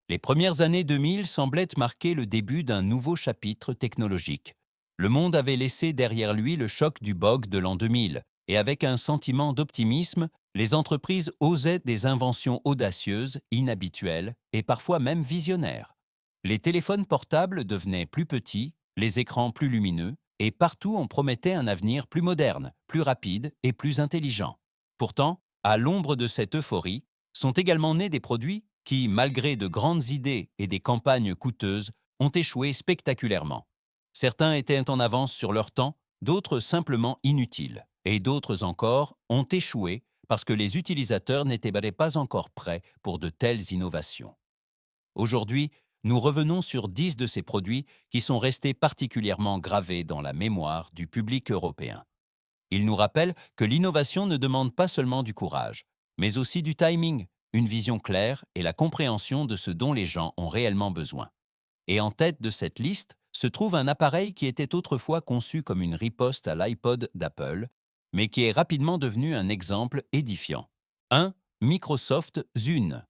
Les premières années 2000 semblaient marquer le début d'un nouveau chapitre technologique. Le monde avait laissé derrière lui le choc du bug de l'an 2000, et avec un sentiment d'optimisme, les entreprises osaient des inventions audacieuses, inhabituelles et parfois même visionnaires. Les téléphones portables devenaient plus petits, les écrans plus lumineux, et partout on promettait un avenir plus moderne, plus rapide et plus intelligent. Pourtant, à l'ombre de cette euphorie, sont également nés des produits qui, malgré de grandes idées et des campagnes coûteuses, ont échoué spectaculairement. Certains étaient en avance sur leur temps, d'autres simplement inutiles, et d'autres encore ont échoué parce que les utilisateurs n'étaient pas encore prêts pour de telles innovations. Aujourd'hui, nous revenons sur 10 de ces produits qui sont restés particulièrement gravés dans la mémoire du public européen. Ils nous rappellent que l'innovation ne demande pas seulement du courage, mais aussi du timing, une vision claire et la compréhension de ce dont les gens ont réellement besoin. Et en tête de cette liste se trouve un appareil qui était autrefois conçu comme une riposte à l'iPod d'Apple, mais qui est rapidement devenu un exemple édifiant. 1. Microsoft Zune.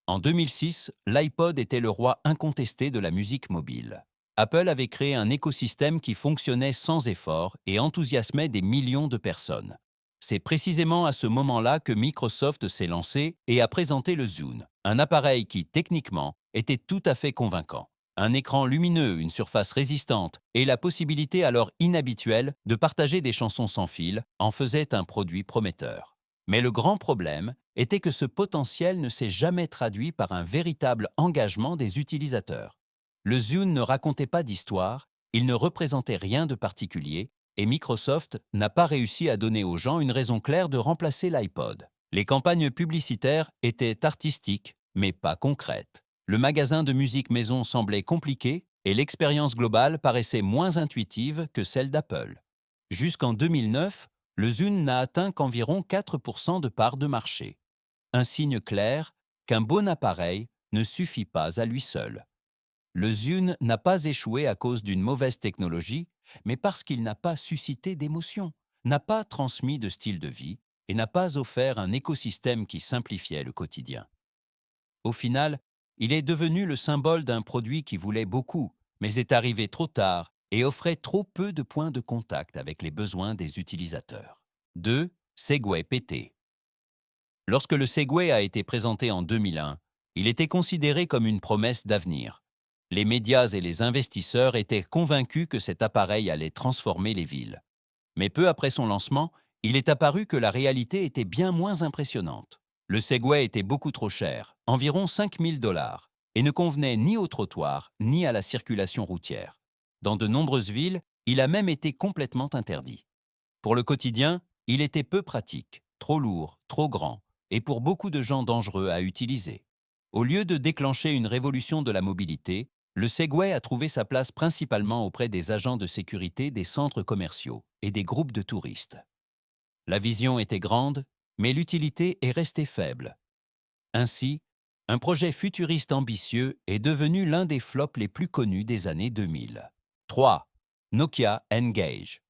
En 2006, l'iPod était le roi incontesté de la musique mobile. Apple avait créé un écosystème qui fonctionnait sans effort et enthousiasmait des millions de personnes. C'est précisément à ce moment-là que Microsoft s'est lancé et a présenté le Zune, un appareil qui, techniquement, était tout à fait convaincant. Un écran lumineux, une surface résistante et la possibilité alors inhabituelle de partager des chansons sans fil en faisaient un produit prometteur. Mais le grand problème était que ce potentiel ne s'est jamais traduit par un véritable engagement des utilisateurs. Le Zune ne racontait pas d'histoire, il ne représentait rien de particulier, et Microsoft n'a pas réussi à donner aux gens une raison claire de remplacer l'iPod. Les campagnes publicitaires étaient artistiques, mais pas concrètes. Le magasin de musique maison semblait compliqué, et l'expérience globale paraissait moins intuitive que celle d'Apple. Jusqu'en 2009, le Zune n'a atteint qu'environ 4% de part de marché. Un signe clair qu'un bon appareil ne suffit pas à lui seul. Le Zune n'a pas échoué à cause d'une mauvaise technologie, mais parce qu'il n'a pas suscité d'émotion, n'a pas transmis de style de vie et n'a pas offert un écosystème qui simplifiait le quotidien. Au final, il est devenu le symbole d'un produit qui voulait beaucoup, mais est arrivé trop tard et offrait trop peu de points de contact avec les besoins des utilisateurs. 2. Segway PT. Lorsque le Segway a été présenté en 2001, il était considéré comme une promesse d'avenir. Les médias et les investisseurs étaient convaincus que cet appareil allait transformer les villes. Mais peu après son lancement, il est apparu que la réalité était bien moins impressionnante. Le Segway était beaucoup trop cher, environ 5 000 $, et ne convenait ni au trottoir ni à la circulation routière. Dans de nombreuses villes, il a même été complètement interdit. Pour le quotidien, il était peu pratique, trop lourd, trop grand, et pour beaucoup de gens dangereux à utiliser. Au lieu de déclencher une révolution de la mobilité, le Segway a trouvé sa place principalement auprès des agents de sécurité des centres commerciaux et des groupes de touristes. La vision était grande, mais l'utilité est restée faible. Ainsi, un projet futuriste ambitieux est devenu l'un des flops les plus connus des années 2000. 3. Nokia N-Gage.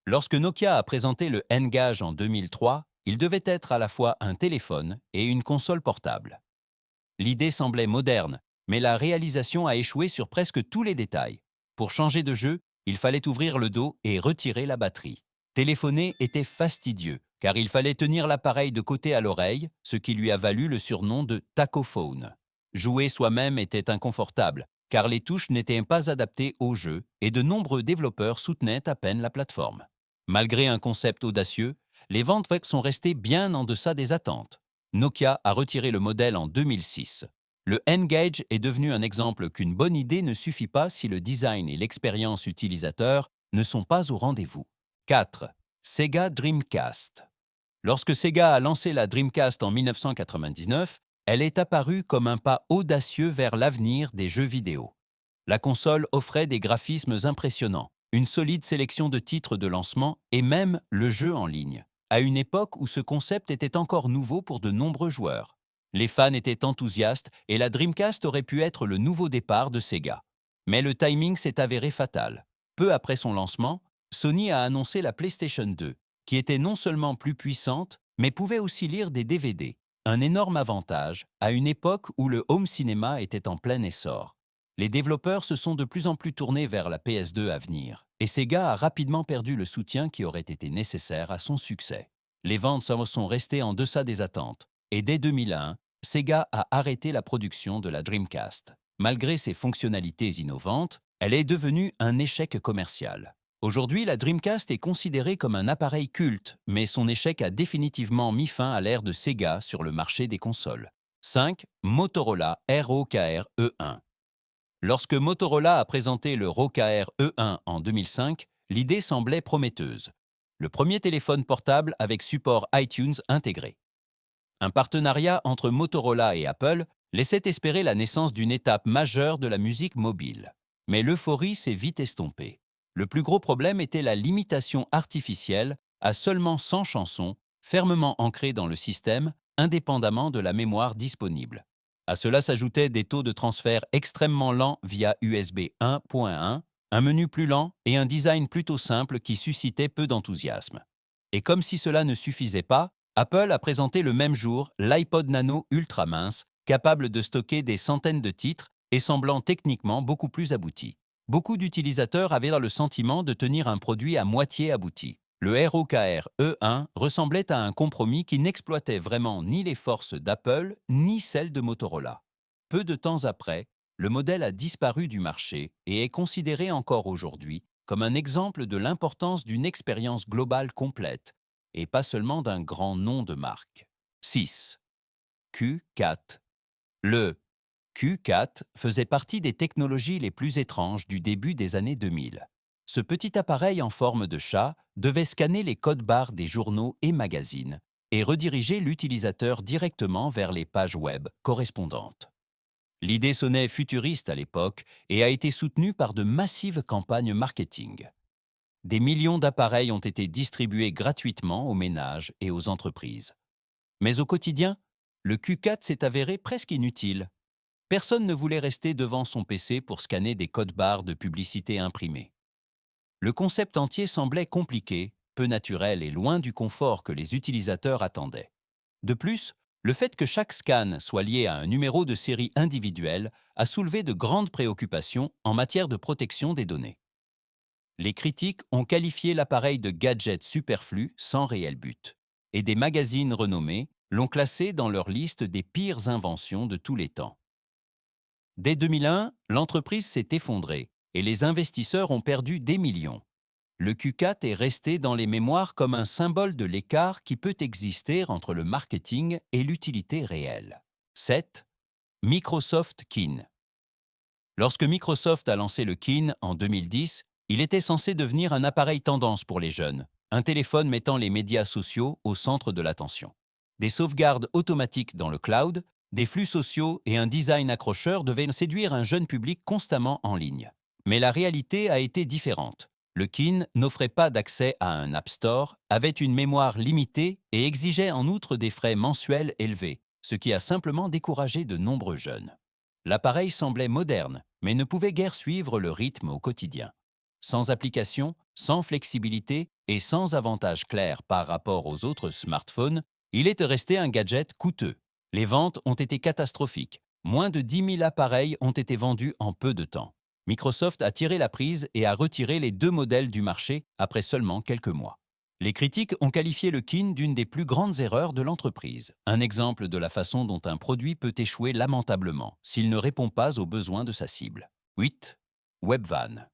Lorsque Nokia a présenté le N-Gage en 2003, il devait être à la fois un téléphone et une console portable. L'idée semblait moderne, mais la réalisation a échoué sur presque tous les détails. Pour changer de jeu, il fallait ouvrir le dos et retirer la batterie. Téléphoner était fastidieux, car il fallait tenir l'appareil de côté à l'oreille, ce qui lui a valu le surnom de tachophone. Jouer soi-même était inconfortable, car les touches n'étaient pas adaptées au jeu et de nombreux développeurs soutenaient à peine la plateforme. Malgré un concept audacieux, les ventes sont restées bien en deçà des attentes. Nokia a retiré le modèle en 2006. Le N-Gage est devenu un exemple qu'une bonne idée ne suffit pas si le design et l'expérience utilisateur ne sont pas au rendez-vous. 4. Sega Dreamcast. Lorsque Sega a lancé la Dreamcast en 1999, elle est apparue comme un pas audacieux vers l'avenir des jeux vidéo. La console offrait des graphismes impressionnants, une solide sélection de titres de lancement et même le jeu en ligne, à une époque où ce concept était encore nouveau pour de nombreux joueurs. Les fans étaient enthousiastes et la Dreamcast aurait pu être le nouveau départ de Sega. Mais le timing s'est avéré fatal. Peu après son lancement, Sony a annoncé la PlayStation 2, qui était non seulement plus puissante, mais pouvait aussi lire des DVD. un énorme avantage à une époque où le home cinéma était en plein essor. Les développeurs se sont de plus en plus tournés vers la PS2 à venir, et Sega a rapidement perdu le soutien qui aurait été nécessaire à son succès. Les ventes sont restées en deçà des attentes, et dès 2001, Sega a arrêté la production de la Dreamcast. Malgré ses fonctionnalités innovantes, elle est devenue un échec commercial. Aujourd'hui, la Dreamcast est considérée comme un appareil culte, mais son échec a définitivement mis fin à l'ère de Sega sur le marché des consoles. 5. Motorola ROKR E1. Lorsque Motorola a présenté le ROKR E1 en 2005, l'idée semblait prometteuse. Le premier téléphone portable avec support iTunes intégré. Un partenariat entre Motorola et Apple laissait espérer la naissance d'une étape majeure de la musique mobile. Mais l'euphorie s'est vite estompée. Le plus gros problème était la limitation artificielle à seulement 100 chansons, fermement ancrées dans le système, indépendamment de la mémoire disponible. À cela s'ajoutaient des taux de transfert extrêmement lents via USB 1.1, un menu plus lent et un design plutôt simple qui suscitait peu d'enthousiasme. Et comme si cela ne suffisait pas, Apple a présenté le même jour l'iPod Nano ultra mince, capable de stocker des centaines de titres et semblant techniquement beaucoup plus abouti. Beaucoup d'utilisateurs avaient le sentiment de tenir un produit à moitié abouti. Le ROKR E1 ressemblait à un compromis qui n'exploitait vraiment ni les forces d'Apple ni celles de Motorola. Peu de temps après, le modèle a disparu du marché et est considéré encore aujourd'hui comme un exemple de l'importance d'une expérience globale complète, et pas seulement d'un grand nom de marque. 6. Q4. Le Q4 faisait partie des technologies les plus étranges du début des années 2000. Ce petit appareil en forme de chat devait scanner les codes-barres des journaux et magazines et rediriger l'utilisateur directement vers les pages web correspondantes. L'idée sonnait futuriste à l'époque et a été soutenue par de massives campagnes marketing. Des millions d'appareils ont été distribués gratuitement aux ménages et aux entreprises. Mais au quotidien, le Q4 s'est avéré presque inutile. Personne ne voulait rester devant son PC pour scanner des codes-barres de publicité imprimées. Le concept entier semblait compliqué, peu naturel et loin du confort que les utilisateurs attendaient. De plus, le fait que chaque scan soit lié à un numéro de série individuel a soulevé de grandes préoccupations en matière de protection des données. Les critiques ont qualifié l'appareil de gadget superflu sans réel but, et des magazines renommés l'ont classé dans leur liste des pires inventions de tous les temps. Dès 2001, l'entreprise s'est effondrée et les investisseurs ont perdu des millions. Le Q4 est resté dans les mémoires comme un symbole de l'écart qui peut exister entre le marketing et l'utilité réelle. 7. Microsoft Kin. Lorsque Microsoft a lancé le Kin en 2010, il était censé devenir un appareil tendance pour les jeunes, un téléphone mettant les médias sociaux au centre de l'attention. Des sauvegardes automatiques dans le cloud, des flux sociaux et un design accrocheur devaient séduire un jeune public constamment en ligne. Mais la réalité a été différente. Le Kin n'offrait pas d'accès à un App Store, avait une mémoire limitée et exigeait en outre des frais mensuels élevés, ce qui a simplement découragé de nombreux jeunes. L'appareil semblait moderne, mais ne pouvait guère suivre le rythme au quotidien. Sans application, sans flexibilité et sans avantages clairs par rapport aux autres smartphones, il est resté un gadget coûteux. Les ventes ont été catastrophiques. Moins de 10 000 appareils ont été vendus en peu de temps. Microsoft a tiré la prise et a retiré les deux modèles du marché après seulement quelques mois. Les critiques ont qualifié le Kin d'une des plus grandes erreurs de l'entreprise, un exemple de la façon dont un produit peut échouer lamentablement s'il ne répond pas aux besoins de sa cible. 8. Webvan.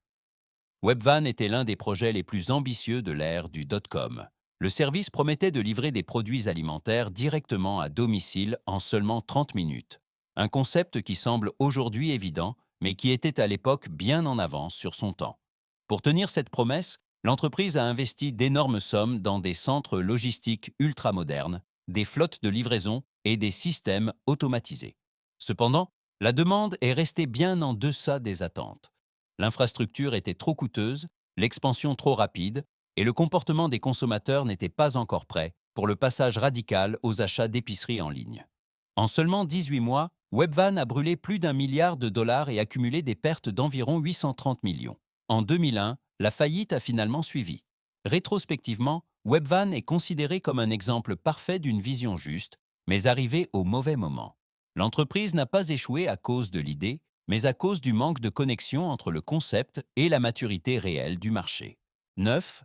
Webvan était l'un des projets les plus ambitieux de l'ère du .com. Le service promettait de livrer des produits alimentaires directement à domicile en seulement 30 minutes. Un concept qui semble aujourd'hui évident, mais qui était à l'époque bien en avance sur son temps. Pour tenir cette promesse, l'entreprise a investi d'énormes sommes dans des centres logistiques ultramodernes, des flottes de livraison et des systèmes automatisés. Cependant, la demande est restée bien en deçà des attentes. L'infrastructure était trop coûteuse, l'expansion trop rapide, et le comportement des consommateurs n'était pas encore prêt pour le passage radical aux achats d'épicerie en ligne. En seulement 18 mois, Webvan a brûlé plus d'1 milliard de dollars et accumulé des pertes d'environ 830 millions. En 2001, la faillite a finalement suivi. Rétrospectivement, Webvan est considéré comme un exemple parfait d'une vision juste, mais arrivé au mauvais moment. L'entreprise n'a pas échoué à cause de l'idée, mais à cause du manque de connexion entre le concept et la maturité réelle du marché. 9.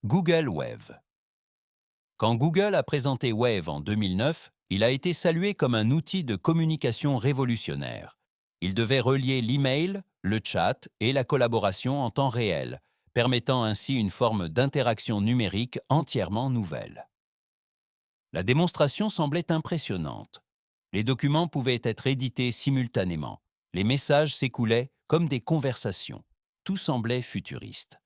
Google Wave. Quand Google a présenté Wave en 2009, il a été salué comme un outil de communication révolutionnaire. Il devait relier l'email, le chat et la collaboration en temps réel, permettant ainsi une forme d'interaction numérique entièrement nouvelle. La démonstration semblait impressionnante. Les documents pouvaient être édités simultanément. Les messages s'écoulaient comme des conversations. Tout semblait futuriste.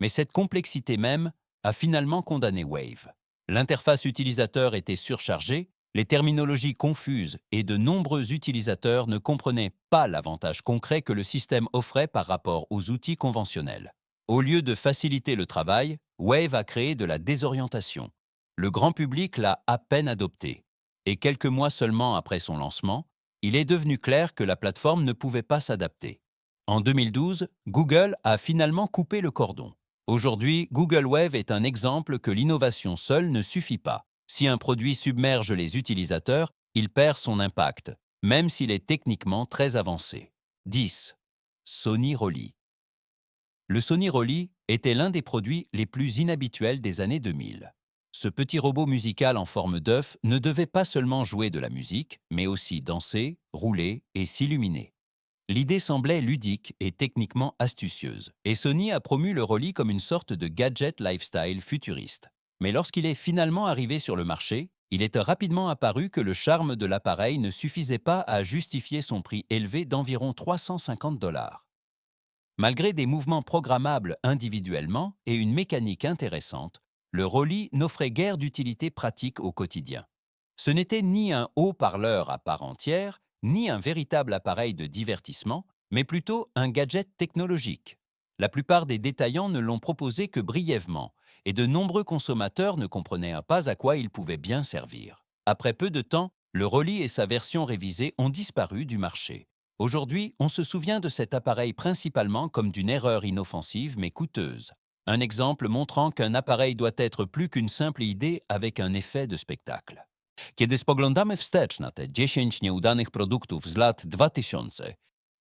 Mais cette complexité même a finalement condamné Wave. L'interface utilisateur était surchargée, les terminologies confuses et de nombreux utilisateurs ne comprenaient pas l'avantage concret que le système offrait par rapport aux outils conventionnels. Au lieu de faciliter le travail, Wave a créé de la désorientation. Le grand public l'a à peine adopté. Et quelques mois seulement après son lancement, il est devenu clair que la plateforme ne pouvait pas s'adapter. En 2012, Google a finalement coupé le cordon. Aujourd'hui, Google Wave est un exemple que l'innovation seule ne suffit pas. Si un produit submerge les utilisateurs, il perd son impact, même s'il est techniquement très avancé. 10. Sony Rolly. Le Sony Rolly était l'un des produits les plus inhabituels des années 2000. Ce petit robot musical en forme d'œuf ne devait pas seulement jouer de la musique, mais aussi danser, rouler et s'illuminer. L'idée semblait ludique et techniquement astucieuse, et Sony a promu le Rolly comme une sorte de gadget lifestyle futuriste. Mais lorsqu'il est finalement arrivé sur le marché, il est rapidement apparu que le charme de l'appareil ne suffisait pas à justifier son prix élevé d'environ 350 $. Malgré des mouvements programmables individuellement et une mécanique intéressante, le Rolly n'offrait guère d'utilité pratique au quotidien. Ce n'était ni un haut-parleur à part entière, ni un véritable appareil de divertissement, mais plutôt un gadget technologique. La plupart des détaillants ne l'ont proposé que brièvement, et de nombreux consommateurs ne comprenaient pas à quoi il pouvait bien servir. Après peu de temps, le Rolly et sa version révisée ont disparu du marché. Aujourd'hui, on se souvient de cet appareil principalement comme d'une erreur inoffensive mais coûteuse. Un exemple montrant qu'un appareil doit être plus qu'une simple idée avec un effet de spectacle. Kiedy spoglądamy wstecz na te 10 nieudanych produktów z lat 2000,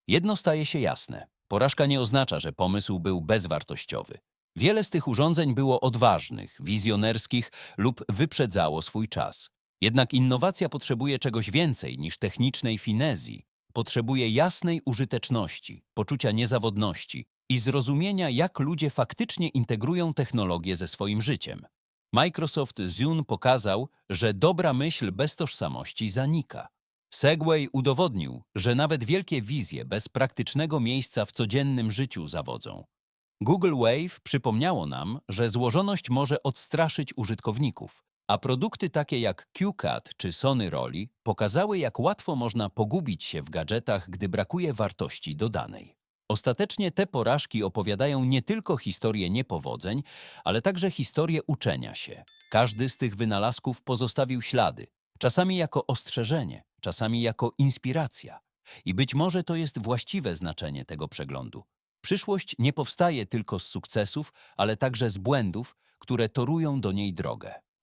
jedno staje się jasne. Porażka nie oznacza, że pomysł był bezwartościowy. Wiele z tych urządzeń było odważnych, wizjonerskich lub wyprzedzało swój czas. Jednak innowacja potrzebuje czegoś więcej niż technicznej finezji. Potrzebuje jasnej użyteczności, poczucia niezawodności i zrozumienia, jak ludzie faktycznie integrują technologię ze swoim życiem. Microsoft Zune pokazał, że dobra myśl bez tożsamości zanika. Segway udowodnił, że nawet wielkie wizje bez praktycznego miejsca w codziennym życiu zawodzą. Google Wave przypomniało nam, że złożoność może odstraszyć użytkowników, a produkty takie jak QCAD czy Sony Rolly pokazały, jak łatwo można pogubić się w gadżetach, gdy brakuje wartości dodanej. Ostatecznie te porażki opowiadają nie tylko historię niepowodzeń, ale także historię uczenia się. Każdy z tych wynalazków pozostawił ślady, czasami jako ostrzeżenie, czasami jako inspiracja. I być może to jest właściwe znaczenie tego przeglądu. Przyszłość nie powstaje tylko z sukcesów, ale także z błędów, które torują do niej drogę.